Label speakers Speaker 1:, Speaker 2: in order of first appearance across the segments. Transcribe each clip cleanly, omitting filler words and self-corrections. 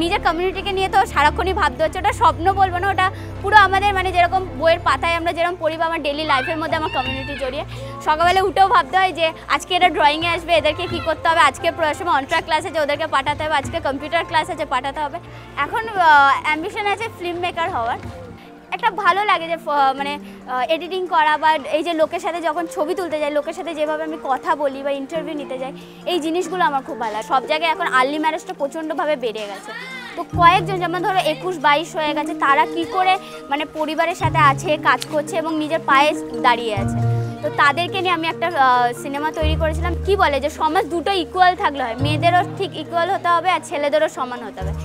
Speaker 1: নিজের কমিউনিটিকে নিয়ে তো সারাক্ষণই ভাবতে হচ্ছে, ওটা স্বপ্ন বলবো না, ওটা পুরো আমাদের মানে যেরকম বইয়ের পাতায় আমরা যেরকম পড়ি বা আমার ডেলি লাইফের মধ্যে আমার কমিউনিটি জড়িয়ে। সকালবেলা উঠেও ভাবতে হয় যে আজকে এরা ড্রয়িংয়ে আসবে, এদেরকে কী করতে হবে, আজকে সময় অন্ট্রা ক্লাস আছে ওদেরকে পাঠাতে হবে, আজকে কম্পিউটার ক্লাস আছে পাঠাতে হবে। এখন অ্যাম্বিশন আছে ফিল্ম মেকার হওয়ার। একটা ভালো লাগে যে মানে এডিটিং করা বা এই যে লোকের সাথে যখন ছবি তুলতে যাই, লোকের সাথে যেভাবে আমি কথা বলি বা ইন্টারভিউ নিতে যাই, এই জিনিসগুলো আমার খুব ভালো লাগে। সব জায়গায় এখন আর্লি ম্যারেজটা প্রচণ্ডভাবে বেড়ে গেছে। তো কয়েকজন যেমন ধরো 21-22 হয়ে গেছে, তারা কি করে মানে পরিবারের সাথে আছে, কাজ করছে এবং নিজের পায়ে দাঁড়িয়ে আছে। তো তাদেরকে নিয়ে আমি একটা সিনেমা তৈরি করেছিলাম। কি বলে যে সমাজ দুটো ইকুয়াল থাকলে হয়, মেয়েদেরও ঠিক ইকুয়াল হতে হবে আর ছেলেদেরও সমান হতে হবে।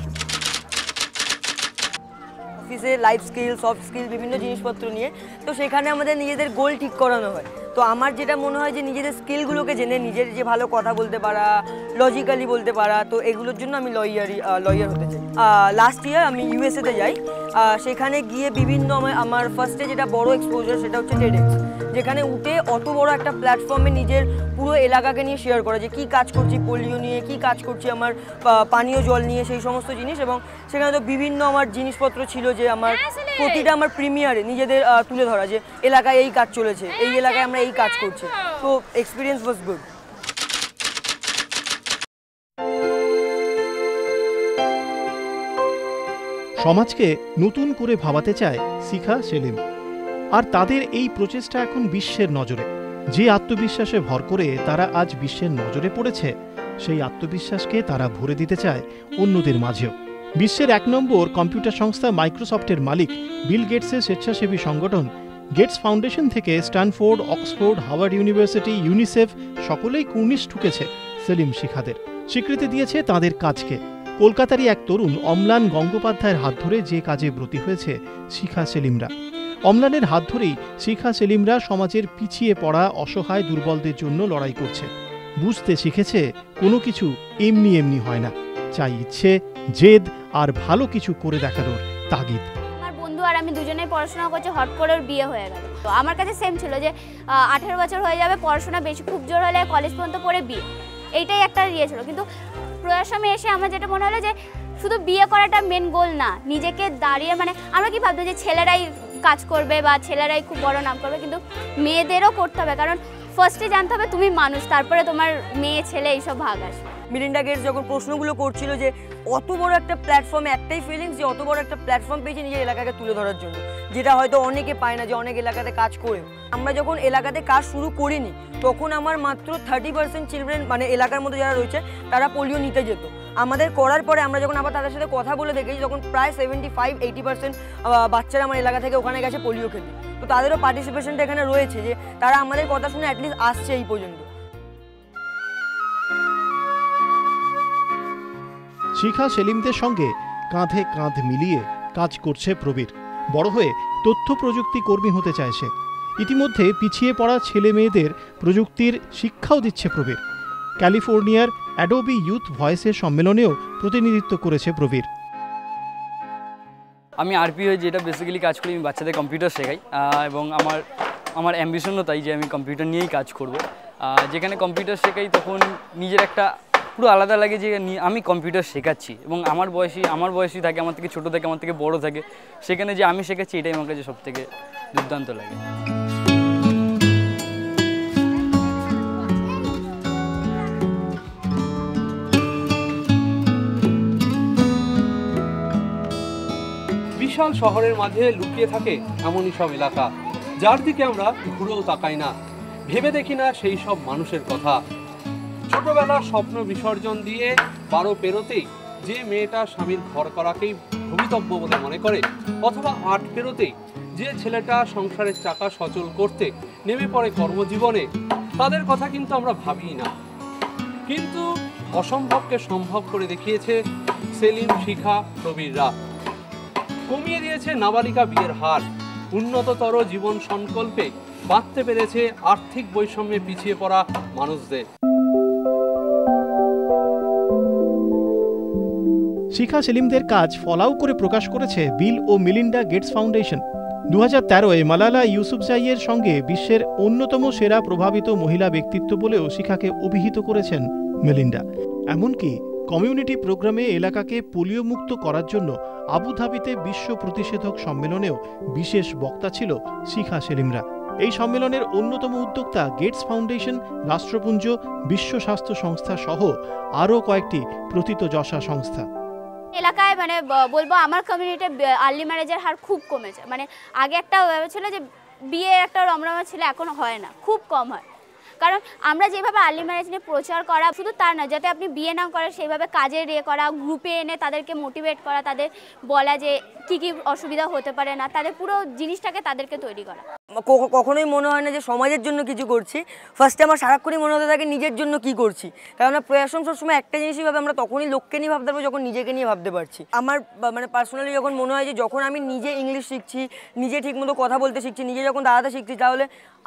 Speaker 2: অফিসে লাইফ স্কিল, সফট স্কিল বিভিন্ন জিনিসপত্র নিয়ে, তো সেখানে আমাদের নিজেদের গোল ঠিক করানো হয়। তো আমার যেটা মনে হয় যে নিজেদের স্কিলগুলোকে জেনে নিজের যে ভালো কথা বলতে পারা, লজিক্যালি বলতে পারা, তো এগুলোর জন্য আমি লয়ার হতে চাই। লাস্ট ইয়ার আমি ইউএসএতে যাই, সেখানে গিয়ে বিভিন্ন আমার ফার্স্টে যেটা বড় এক্সপোজার সেটা হচ্ছে টেডএক্স, যেখানে উঠে অত বড় একটা প্ল্যাটফর্মে নিজের পুরো এলাকাকে নিয়ে শেয়ার করা, যে কী কাজ করছি পোলিও নিয়ে, কী কাজ করছি আমার পানীয় জল নিয়ে, সেই সমস্ত জিনিস। এবং সেখানে তো বিভিন্ন আমার জিনিসপত্র ছিল যে আমার প্রতিটা আমার প্রিমিয়ারে নিজেদের তুলে ধরা, যে এলাকায় এই কাজ চলেছে, এই এলাকায় আমরা এই কাজ করছি। তো এক্সপিরিয়েন্স ওয়াজ গুড।
Speaker 3: সমাজকে নতুন করে ভাবাতে চায় শিখা সেলিম, আর তাদের এই প্রচেষ্টা এখন বিশ্বের নজরে। যে আত্মবিশ্বাসে ভর করে তারা আজ বিশ্বের নজরে পড়েছে, সেই আত্মবিশ্বাসকে তারা ভরে দিতে চায় অন্যদের মাঝেও। বিশ্বের 1 নম্বর কম্পিউটার সংস্থা মাইক্রোসফটের মালিক বিল গেটসের স্বেচ্ছাসেবী সংগঠন গেটস ফাউন্ডেশন থেকে Stanford, Oxford, Harvard university, UNICEF সকলেই কুর্নিশ ঠুকেছে সেলিম শিখাদের, স্বীকৃতি দিয়েছে তাঁদের কাজকে। কলকাতারই এক তরুণ অম্লান গঙ্গোপাধ্যায়ের হাত ধরে যে কাজে ব্রতী হয়েছে শিখা সেলিমরা। অম্লানের হাত ধরেই শিখা সেলিমরা সমাজের পিছিয়ে পড়া অসহায় দুর্বলদের জন্য লড়াই করছে। বুঝতে শিখেছে কোনো কিছু এমনি এমনি হয় না, চাই ইচ্ছে, জেদ আর ভালো কিছু করে দেখানোর তাগিদ।
Speaker 1: আমার বন্ধু আর আমি দুজনেই পড়াশোনা করছি, হট করে ওর বিয়ে হয়ে গেল। তো আমার কাছে সেম ছিল যে 18 বছর হয়ে যাবে, পড়াশোনা বেশি খুব জোর হলে কলেজ পর্যন্ত পড়ে বিয়ে, এইটাই একটা ইয়ে ছিল। কিন্তু প্রয়াসমে এসে আমার যেটা মনে হলো যে শুধু বিয়ে করাটা মেন গোল না, নিজেকে দাঁড়িয়ে মানে আমরা কি ভাবতো যে ছেলেরাই কাজ করবে বা ছেলেরাই খুব বড় নাম করবে, কিন্তু মেয়েদেরও করতে হবে। কারণ ফার্স্টে জানতে হবে তুমি মানুষ, তারপরে তোমার মেয়ে ছেলে এইসব ভাগ আসবে।
Speaker 2: মিলিন্ডা গেটস যখন প্রশ্নগুলো করছিল যে অত বড় একটা প্ল্যাটফর্মে, একটাই ফিলিংস যে অত বড় একটা প্ল্যাটফর্ম পেয়েছে নিজের এলাকাকে তুলে ধরার জন্য, যেটা হয়তো অনেকে পায় না, যে অনেক এলাকাতে কাজ করে। আমরা যখন এলাকাতে কাজ শুরু করিনি তখন আমার মাত্র 30% চিলড্রেন মানে এলাকার মধ্যে যারা রয়েছে তারা পোলিও নিতে যেত। আমাদের করার পরে আমরা যখন আবার তাদের সাথে কথা বলে দেখেছি, যখন প্রায় 75-80% বাচ্চারা আমার এলাকা থেকে ওখানে গেছে পোলিও খেতে। তো তাদেরও পার্টিসিপেশনটা এখানে রয়েছে, যে তারা আমাদের কথা শুনে অ্যাটলিস্ট আসছে এই পর্যন্ত।
Speaker 3: শিখা সেলিমদের সঙ্গে কাঁধে কাঁধ মিলিয়ে কাজ করছে প্রবীর। বড় হয়ে তথ্য প্রযুক্তি কর্মী হতে চাইছে। ইতিমধ্যে পিছিয়ে পড়া ছেলে মেয়েদের প্রযুক্তির শিক্ষাও দিচ্ছে প্রবীর। ক্যালিফোর্নিয়ার অ্যাডোবি ইউথ ভয়েসের সম্মেলনেও প্রতিনিধিত্ব করেছে প্রবীর।
Speaker 4: আমি আরপি হয়ে যেটা বেসিক্যালি কাজ করি, আমি বাচ্চাদের কম্পিউটার শেখাই এবং আমার অ্যাম্বিশনও তাই যে আমি কম্পিউটার নিয়েই কাজ করব। যেখানে কম্পিউটার শেখাই তখন নিজের একটা পুরো আলাদা লাগে যে আমি কম্পিউটার শেখাচ্ছি এবং আমার বয়সী থাকে, আমার থেকে ছোটো থাকে, আমার থেকে বড় থাকে, সেখানে যে আমি শেখাচ্ছি এটাই আমার কাছে সব থেকে দুর্দান্ত লাগে।
Speaker 5: বিশাল শহরের মাঝে লুকিয়ে থাকে এমনই সব এলাকা, যার দিকে আমরা ঘুরেও তাকাই না, ভেবে দেখি না সেই সব মানুষের কথা। ছোটবেলার স্বপ্ন বিসর্জন দিয়ে 12 পেরোতেই যে মেয়েটা স্বামীর ঘর করাকেই ভবিতব্য বলে মনে করে, অথবা 8 পেরোতেই যে ছেলেটা সংসারের চাকা সচল করতে নেমে পড়ে কর্মজীবনে, তাদের কথা কিন্তু আমরা ভাবি না। কিন্তু অসম্ভবকে সম্ভব করে দেখিয়েছে সেলিম, শিখা, প্রবীররা। কমিয়ে দিয়েছে নাবালিকা বিয়ের হার, উন্নততর জীবন সংকল্পে বাঁধতে পেরেছে আর্থিক বৈষম্যে পিছিয়ে পড়া মানুষদের।
Speaker 3: শিখা সেলিমদের কাজ ফলাও করে প্রকাশ করেছে বিল ও মিলিন্ডা গেটস ফাউন্ডেশন। 2013-এ মালালা ইউসুফজাইয়ের সঙ্গে বিশ্বের অন্যতম সেরা প্রভাবিত মহিলা ব্যক্তিত্ব বলেও শিখাকে অভিহিত করেছেন মেলিন্ডা। এমনকি কমিউনিটি প্রোগ্রামে এলাকাকে পোলিও মুক্ত করার জন্য আবুধাবিতে বিশ্ব প্রতিষেধক সম্মেলনেও বিশেষ বক্তা ছিল শিখা সেলিমরা। এই সম্মেলনের অন্যতম উদ্যোক্তা গেটস ফাউন্ডেশন, রাষ্ট্রপুঞ্জ, বিশ্ব স্বাস্থ্য সংস্থা সহ আরও কয়েকটি প্রথিতযশা সংস্থা।
Speaker 1: এলাকায় মানে বলবো আমার কমিউনিটিতে আর্লি ম্যারেজের হার খুব কমেছে। মানে আগে একটা ছিল যে বিয়ে একটা রমরমা ছিল, এখন হয় না, খুব কম হয়। কারণ আমরা যেভাবে আর্লি ম্যারেজ নিয়ে প্রচার করা, শুধু তার না, যাতে আপনি বিয়ে না করেন সেইভাবে কাজের করা, গ্রুপে এনে তাদেরকে মোটিভেট করা, তাদের বলা যে কী কী অসুবিধা হতে পারে না, তাদের পুরো জিনিসটাকে তাদেরকে তৈরি করা।
Speaker 2: কখনোই মনে হয় না যে সমাজের জন্য কিছু করছি, ফার্স্টে আমার সারাক্ষণই মনে হতে থাকে নিজের জন্য কি করছি। কারণ প্রয়াসম সবসময় একটা জিনিসই ভাবে, আমরা তখনই লোককে নিয়ে ভাবতে পারবো যখন নিজেকে নিয়ে ভাবতে পারছি। আমার মানে পার্সোনালি যখন মনে হয় যে যখন আমি নিজে ইংলিশ শিখছি, নিজে ঠিকমতো কথা বলতে শিখছি, নিজে যখন দাঁড়াতে শিখছি, তাহলে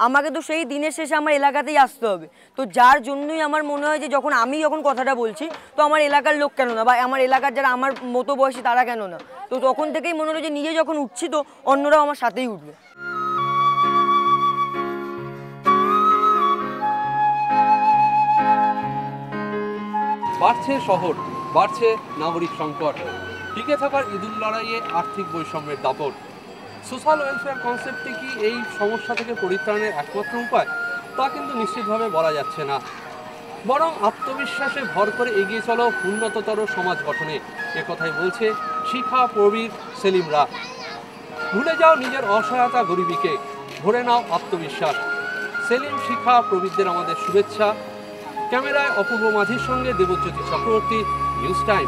Speaker 2: আমাকে তো সেই দিনের শেষে আমার এলাকাতেই আসতে হবে। তো যার জন্যই আমার মনে হয় যে যখন কথাটা বলছি, তো আমার এলাকার লোক কেন না, বা আমার এলাকার যারা আমার মতো বয়সী তারা কেন না। তো তখন থেকেই মনে হলো যে নিজে যখন উঠছি তো অন্যরাও আমার সাথেই উঠবে।
Speaker 5: বাড়ছে শহর, বাড়ছে নাগরিক সংকট, টিকে থাকার ইঁদুর লড়াইয়ে আর্থিক বৈষম্যের দাপট। সোশ্যাল ওয়েলফেয়ার কনসেপ্টটি কি এই সমস্যা থেকে পরিত্রাণের একমাত্র উপায়? তা কিন্তু নিশ্চিতভাবে বলা যাচ্ছে না। বরং আত্মবিশ্বাসে ভর করে এগিয়ে চলো উন্নততর সমাজ গঠনে, একথাই বলছে শিখা, প্রবীর, সেলিমরা। ভুলে যাও নিজের অসহায়তা, গরিবীকে, ভরে নাও আত্মবিশ্বাস। সেলিম, শিখা, প্রবীরদের আমাদের শুভেচ্ছা। ক্যামেরায় অপূর্ব মাঝির সঙ্গে দেবজ্যোতি চক্রবর্তী, নিউজ টাইম।